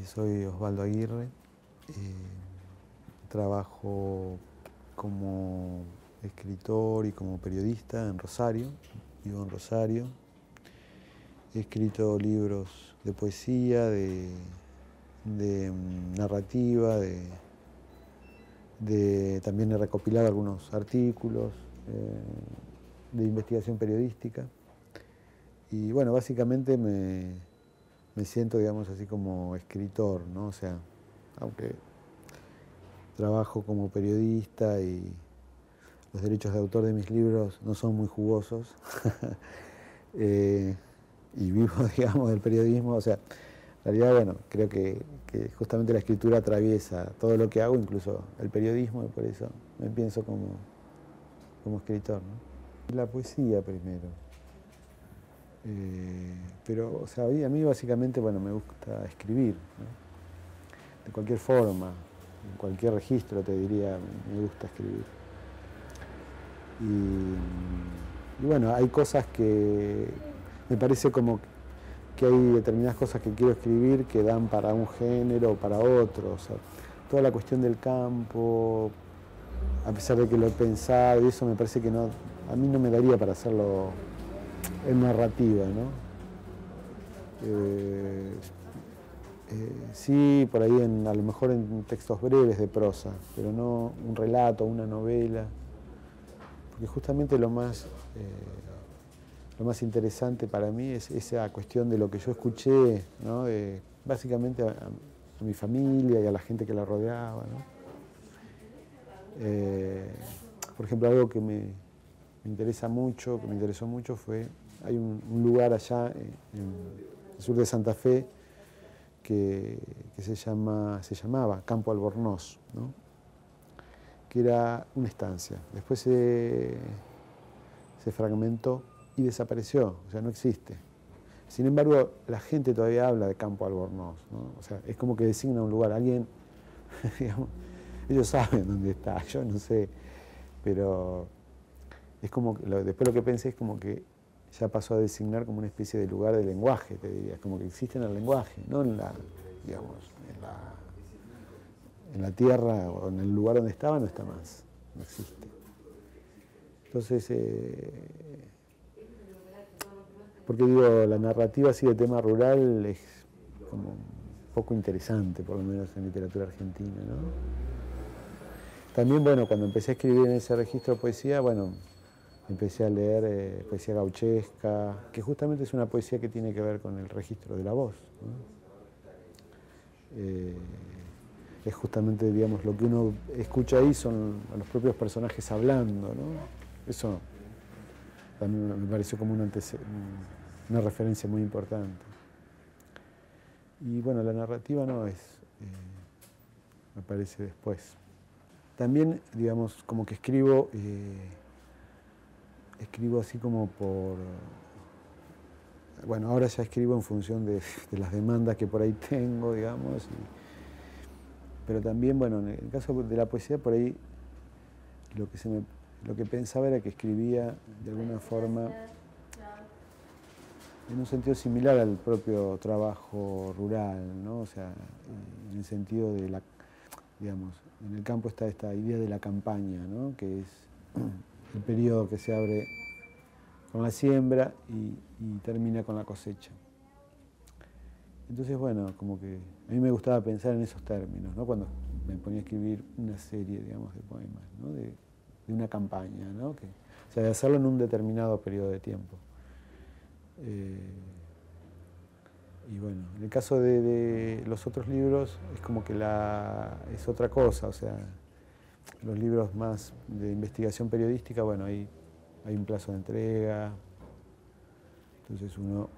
Soy Osvaldo Aguirre, trabajo como escritor y como periodista en Rosario, vivo en Rosario. He escrito libros de poesía, de narrativa, también he recopilado algunos artículos de investigación periodística. Y bueno, básicamente me siento, digamos, así como escritor, ¿no? O sea, aunque trabajo como periodista y los derechos de autor de mis libros no son muy jugosos, y vivo, digamos, del periodismo, o sea, en realidad, bueno, creo que justamente la escritura atraviesa todo lo que hago, incluso el periodismo, y por eso me pienso como escritor, ¿no? La poesía primero. Pero, o sea, a mí básicamente, bueno, me gusta escribir, ¿no? De cualquier forma, en cualquier registro te diría, me gusta escribir. Y bueno, hay cosas que me parece como que hay determinadas cosas que quiero escribir que dan para un género o para otro. O sea, toda la cuestión del campo, a pesar de que lo he pensado y eso, me parece que no, a mí no me daría para hacerlo en narrativa, ¿no? Sí, por ahí a lo mejor en textos breves de prosa, pero no un relato, una novela, porque justamente lo más interesante para mí es esa cuestión de lo que yo escuché, ¿no? Básicamente a mi familia y a la gente que la rodeaba, ¿no? Por ejemplo, algo que me interesa mucho, que me interesó mucho fue, hay un lugar allá en el sur de Santa Fe que se llamaba Campo Albornoz, ¿no? Que era una estancia. Después se fragmentó y desapareció, o sea, no existe. Sin embargo, la gente todavía habla de Campo Albornoz, ¿no? O sea, es como que designa un lugar. Alguien, digamos, ellos saben dónde está, yo no sé, pero es como que después lo que pensé es como que ya pasó a designar como una especie de lugar de lenguaje, te diría, es como que existe en el lenguaje, no en la, digamos, en la tierra o en el lugar donde estaba, no está más, no existe. Entonces, porque digo, la narrativa así de tema rural es como poco interesante, por lo menos en literatura argentina, ¿no? También, bueno, cuando empecé a escribir en ese registro de poesía, bueno, empecé a leer poesía gauchesca, que justamente es una poesía que tiene que ver con el registro de la voz, ¿no? Es justamente, digamos, lo que uno escucha ahí son a los propios personajes hablando, ¿no? Eso también me pareció como una referencia muy importante. Y bueno, la narrativa no es, me parece después. También, digamos, como que escribo así como por... Bueno, ahora ya escribo en función de las demandas que por ahí tengo, digamos. Pero también, bueno, en el caso de la poesía, por ahí lo que pensaba era que escribía de alguna forma en un sentido similar al propio trabajo rural, ¿no? O sea, en el sentido de digamos, en el campo está esta idea de la campaña, ¿no? Que es el periodo que se abre con la siembra y termina con la cosecha. Entonces, bueno, como que a mí me gustaba pensar en esos términos, ¿no? Cuando me ponía a escribir una serie, digamos, de poemas, ¿no? De una campaña, ¿no? O sea, de hacerlo en un determinado periodo de tiempo. Y bueno, en el caso de los otros libros es como que es otra cosa, o sea, los libros más de investigación periodística, bueno, hay un plazo de entrega, entonces uno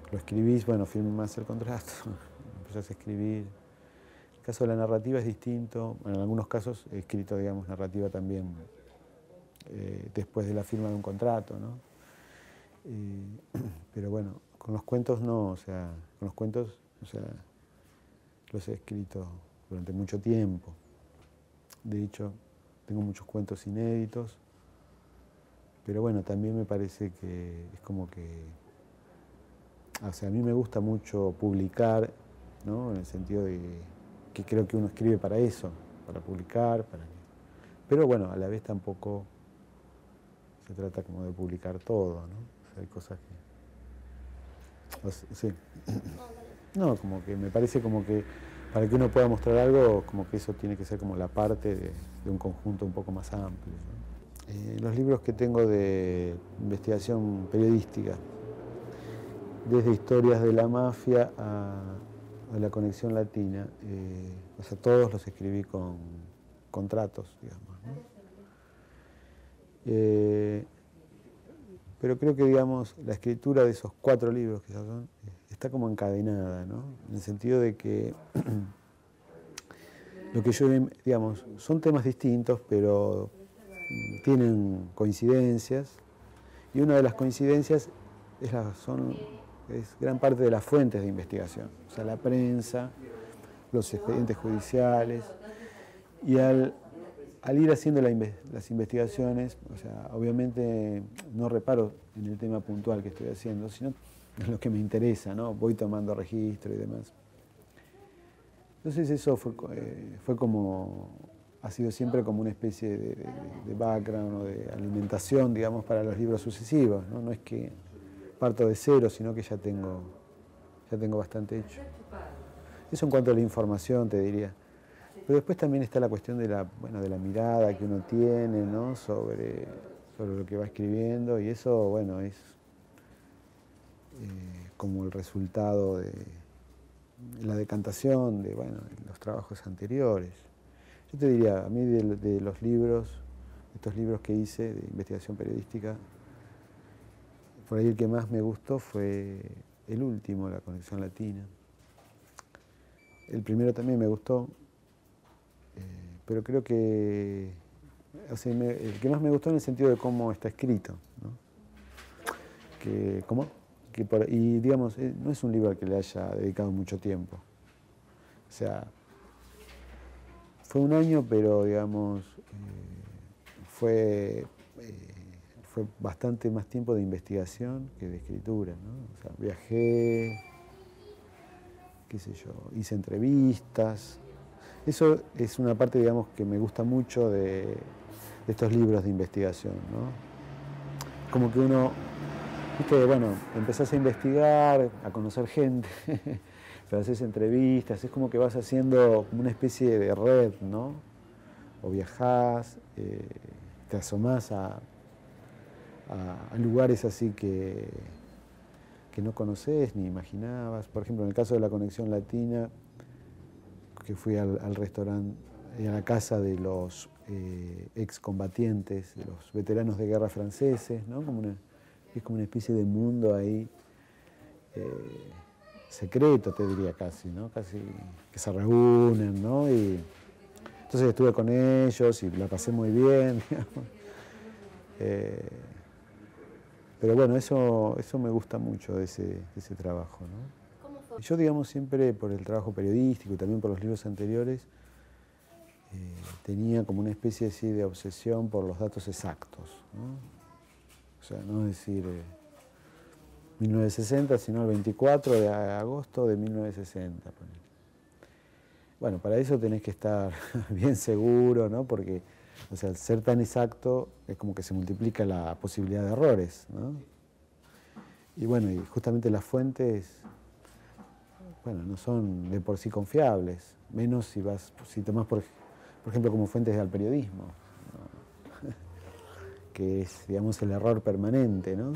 lo escribís, bueno, firmás el contrato, empezás a escribir. El caso de la narrativa es distinto, bueno, en algunos casos he escrito, digamos, narrativa también después de la firma de un contrato, ¿no? Pero bueno, con los cuentos no, o sea, con los cuentos, o sea, los he escrito durante mucho tiempo. De hecho, tengo muchos cuentos inéditos, pero bueno, también me parece que es como que, o sea, a mí me gusta mucho publicar ¿no? En el sentido de que creo que uno escribe para eso, para publicar, pero bueno, a la vez tampoco se trata como de publicar todo, ¿no? O sea, hay cosas que... sí. No, como que me parece como que para que uno pueda mostrar algo, como que eso tiene que ser como la parte de un conjunto un poco más amplio, ¿no? Los libros que tengo de investigación periodística, desde historias de la mafia a la conexión latina, o sea, todos los escribí con contratos, digamos, ¿no? Pero creo que, digamos, la escritura de esos 4 libros que ya son, está como encadenada, ¿no? En el sentido de que lo que yo, digamos, son temas distintos, pero tienen coincidencias, y una de las coincidencias es gran parte de las fuentes de investigación, o sea, la prensa, los expedientes judiciales, y al ir haciendo las investigaciones, o sea, obviamente no reparo en el tema puntual que estoy haciendo, sino en lo que me interesa, ¿no? Voy tomando registro y demás. Entonces eso fue como, ha sido siempre como una especie de background o de alimentación, digamos, para los libros sucesivos, ¿no? No es que parto de cero, sino que ya tengo bastante hecho. Eso en cuanto a la información, te diría. Pero después también está la cuestión de la mirada que uno tiene, ¿no? sobre lo que va escribiendo, y eso, bueno, es como el resultado de la decantación de los trabajos anteriores. Yo te diría, a mí de los libros, estos libros que hice de investigación periodística, por ahí el que más me gustó fue el último, La Conexión Latina. El primero también me gustó, pero creo que, o sea, el que más me gustó en el sentido de cómo está escrito, ¿no? Y digamos, no es un libro al que le haya dedicado mucho tiempo. O sea, fue un año, pero digamos, fue bastante más tiempo de investigación que de escritura, ¿no? O sea, viajé, qué sé yo, hice entrevistas. Eso es una parte, digamos, que me gusta mucho de estos libros de investigación, ¿no? Como que uno, viste, bueno, empezás a investigar, a conocer gente, pero haces entrevistas, es como que vas haciendo como una especie de red, ¿no? O viajás, te asomás a lugares así que no conocés ni imaginabas. Por ejemplo, en el caso de La Conexión Latina, que fui al restaurante, a la casa de los excombatientes, de los veteranos de guerra franceses, ¿no? Es como una especie de mundo ahí secreto, te diría casi, ¿no? Casi que se reúnen, ¿no? Y entonces estuve con ellos y la pasé muy bien, digamos. Pero bueno, eso me gusta mucho de ese trabajo, ¿no? Yo, digamos, siempre por el trabajo periodístico y también por los libros anteriores, tenía como una especie así de obsesión por los datos exactos, ¿no? O sea, no decir 1960, sino el 24 de agosto de 1960. Bueno, para eso tenés que estar bien seguro, ¿no? Porque, o sea, al ser tan exacto es como que se multiplica la posibilidad de errores, ¿no? Y bueno, y justamente las fuentes, bueno, no son de por sí confiables, menos si tomás por ejemplo, como fuentes al periodismo, ¿no? Que es, digamos, el error permanente, ¿no?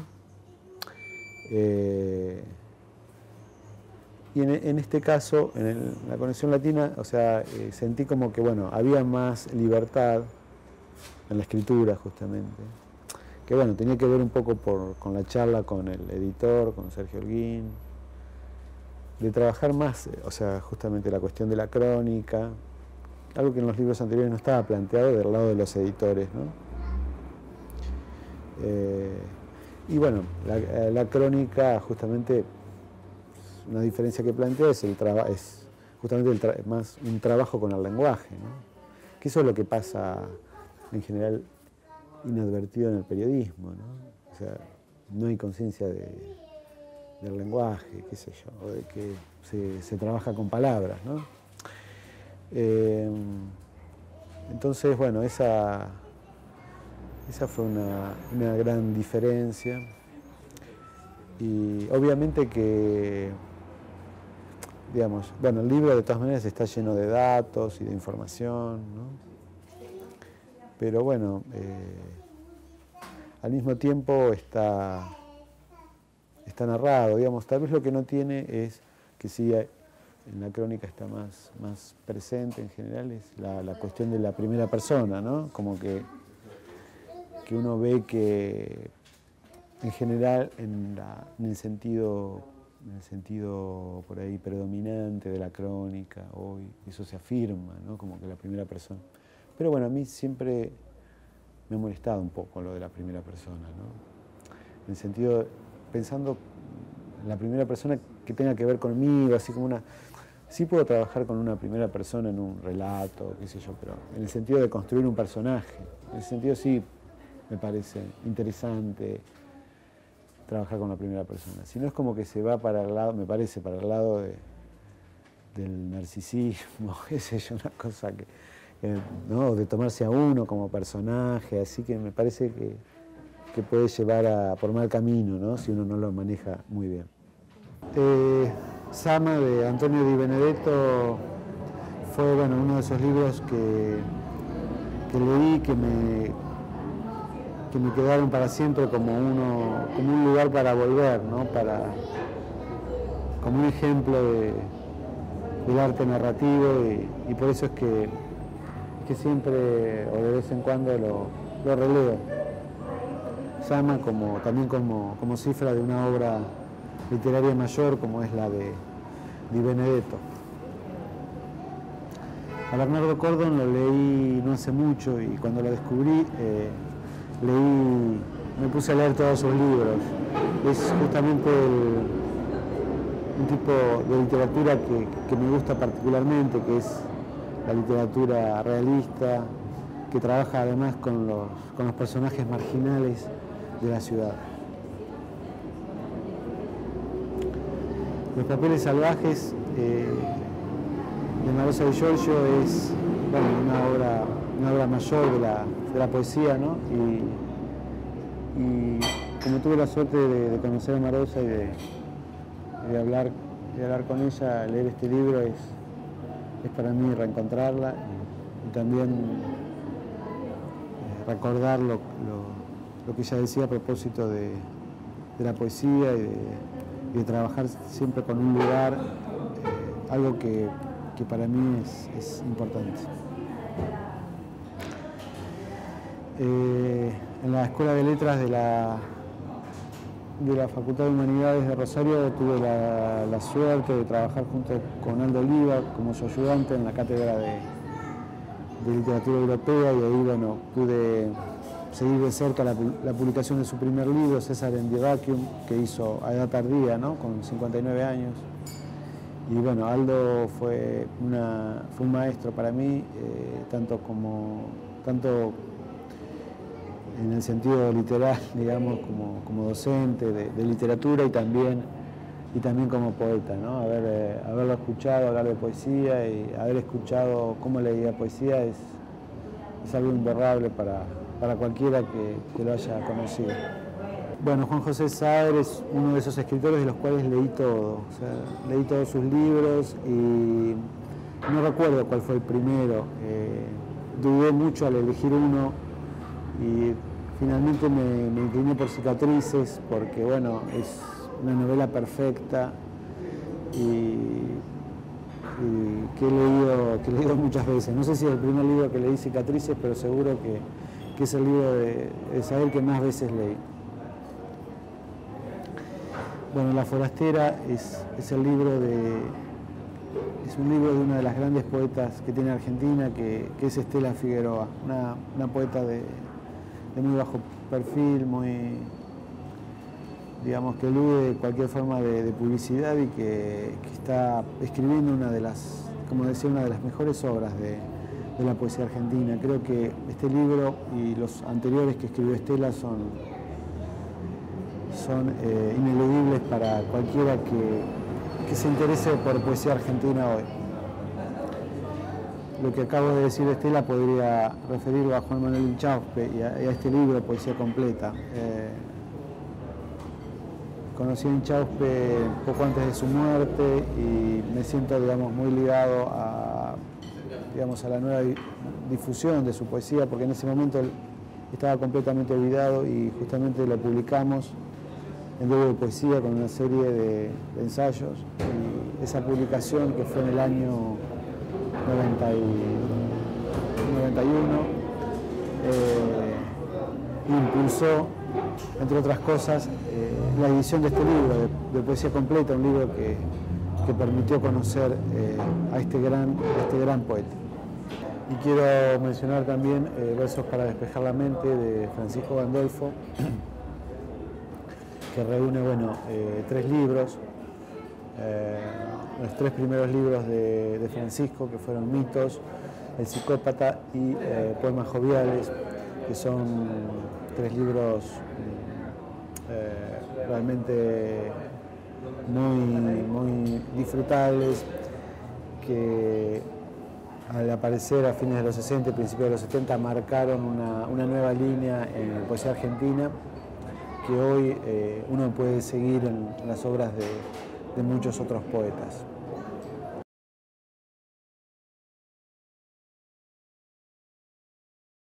Y en este caso, en La Conexión Latina, o sea, sentí como que, bueno, había más libertad en la escritura, justamente, que, bueno, tenía que ver un poco con la charla con el editor, con Sergio Holguín, de trabajar más, o sea, justamente la cuestión de la crónica, algo que en los libros anteriores no estaba planteado del lado de los editores, ¿no? Y bueno, la crónica, justamente, una diferencia que plantea es justamente más un trabajo con el lenguaje, ¿no? Que eso es lo que pasa en general inadvertido en el periodismo, ¿no? O sea, no hay conciencia de del lenguaje, qué sé yo, o de que se trabaja con palabras, ¿no? Entonces, bueno, esa fue una gran diferencia. Y obviamente que, digamos, bueno, el libro de todas maneras está lleno de datos y de información, ¿no? Pero bueno, al mismo tiempo está narrado, digamos. Tal vez lo que no tiene es que sí, en la crónica está más presente en general, es la cuestión de la primera persona, ¿no? Como que uno ve que en general en el sentido por ahí predominante de la crónica hoy, eso se afirma, ¿no? Como que la primera persona. Pero bueno, a mí siempre me ha molestado un poco lo de la primera persona, ¿no? En el sentido, pensando en la primera persona que tenga que ver conmigo, así como una... Sí puedo trabajar con una primera persona en un relato, qué sé yo, pero en el sentido de construir un personaje, en ese sentido sí me parece interesante trabajar con la primera persona. Si no es como que se va para el lado, me parece, para el lado del narcisismo, qué sé yo, una cosa que ¿no? De tomarse a uno como personaje, así que me parece que puede llevar por mal camino, ¿no? Si uno no lo maneja muy bien. Sama de Antonio Di Benedetto fue, bueno, uno de esos libros que leí que me quedaron para siempre como un lugar para volver, ¿no? Como un ejemplo del arte narrativo y por eso es que siempre o de vez en cuando lo releo. Sama también como cifra de una obra literaria mayor como es la de Di Benedetto. A Bernardo Cordon lo leí no hace mucho y cuando lo descubrí me puse a leer todos sus libros. Es justamente un tipo de literatura que me gusta particularmente, que es la literatura realista, que trabaja además con los personajes marginales de la ciudad. Los papeles salvajes de Marosa Di Giorgio es, bueno, una obra mayor de la poesía, ¿no? Y como tuve la suerte de conocer a Marosa y de hablar con ella, leer este libro es para mí reencontrarla y también recordar lo que ella decía a propósito de la poesía y de trabajar siempre con un lugar, algo que para mí es importante. En la Escuela de Letras de la Facultad de Humanidades de Rosario tuve la suerte de trabajar junto con Aldo Oliva como su ayudante en la cátedra de literatura europea y ahí, bueno, pude seguir de cerca la publicación de su primer libro, César in the Vacuum, que hizo a edad tardía, ¿no? Con 59 años. Y bueno, Aldo fue un maestro para mí, tanto en el sentido literal, digamos, como docente de literatura y también como poeta, ¿no? Haberlo escuchado hablar de poesía y haber escuchado cómo leía poesía es algo imborrable para cualquiera que lo haya conocido. Bueno, Juan José Saer es uno de esos escritores de los cuales leí todo, o sea, leí todos sus libros y no recuerdo cuál fue el primero. Dudé mucho al elegir uno y finalmente me incliné por Cicatrices porque, bueno, es una novela perfecta y que he leído muchas veces. No sé si es el primer libro que leí, Cicatrices, pero seguro que es el libro de Saer que más veces leí. Bueno, La Forastera es un libro de una de las grandes poetas que tiene Argentina, que es Estela Figueroa, una poeta de muy bajo perfil, muy, digamos, que elude cualquier forma de publicidad y que está escribiendo una de las mejores obras de la poesía argentina. Creo que este libro y los anteriores que escribió Estela son son ineludibles para cualquiera que se interese por poesía argentina hoy. Lo que acabo de decir de Estela podría referirlo a Juan Manuel Inchauspe y a este libro, Poesía Completa. Conocí a Inchauspe poco antes de su muerte y me siento, digamos, muy ligado a la nueva difusión de su poesía, porque en ese momento estaba completamente olvidado y justamente lo publicamos en Debo de Poesía con una serie de ensayos. Y esa publicación, que fue en el año 91, impulsó, entre otras cosas, la edición de este libro, de Poesía Completa, un libro que permitió conocer a este gran poeta. Y quiero mencionar también Versos para despejar la mente, de Francisco Gandolfo, que reúne, bueno, 3 libros. Los 3 primeros libros de Francisco, que fueron Mitos, El Psicópata y Poemas Joviales, que son 3 libros realmente muy disfrutables, que al aparecer a fines de los 60 y principios de los 70 marcaron una nueva línea en la poesía argentina, que hoy uno puede seguir en las obras de muchos otros poetas.